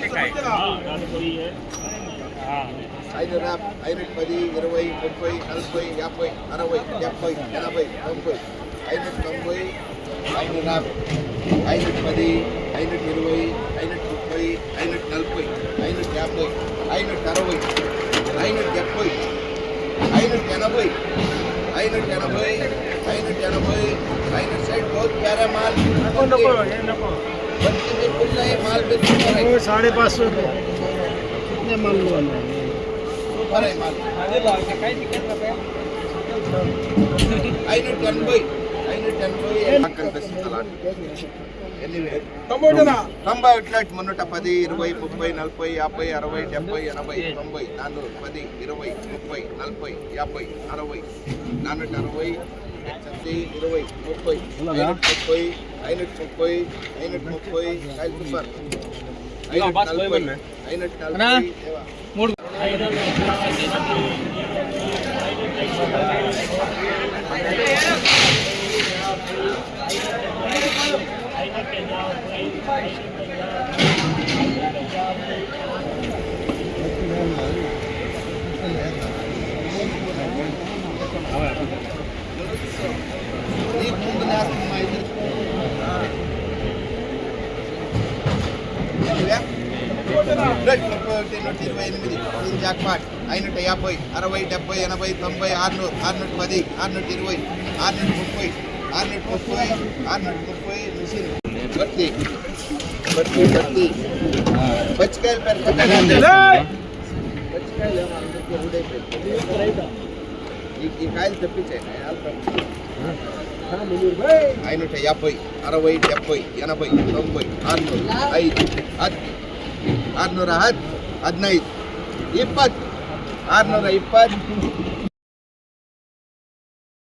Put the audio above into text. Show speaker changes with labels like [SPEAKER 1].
[SPEAKER 1] 510, 20, 30, 40, 50, 60, 70, 80, 90, 590, 510, 520, 520, 530, 540, 550, 560, 570, 580, 580, 580, 560 बहुत प्यारा माल। माल बेचते
[SPEAKER 2] 550 कितने माल हुआ
[SPEAKER 1] सुपर है माल। 90 మున్నట 10, 20, 30, 40, 50, 60, 70, 80, 90, 400, 10, 20, 30, 40, 50, 60, 460, 20, 30, 530, 530, 530, కాయలు సూపర్ 540, 540 జాక్పాట్ 550, 60, 70, 80, 90, 600, 610, 620, 630, 630, 630 మిషన్ బత్తి పచ్చికాయలు ఈ కాయలు తెప్పించాయి 550, 60, 70, 80, 90, 600, 5, 600, 15, 20, 620.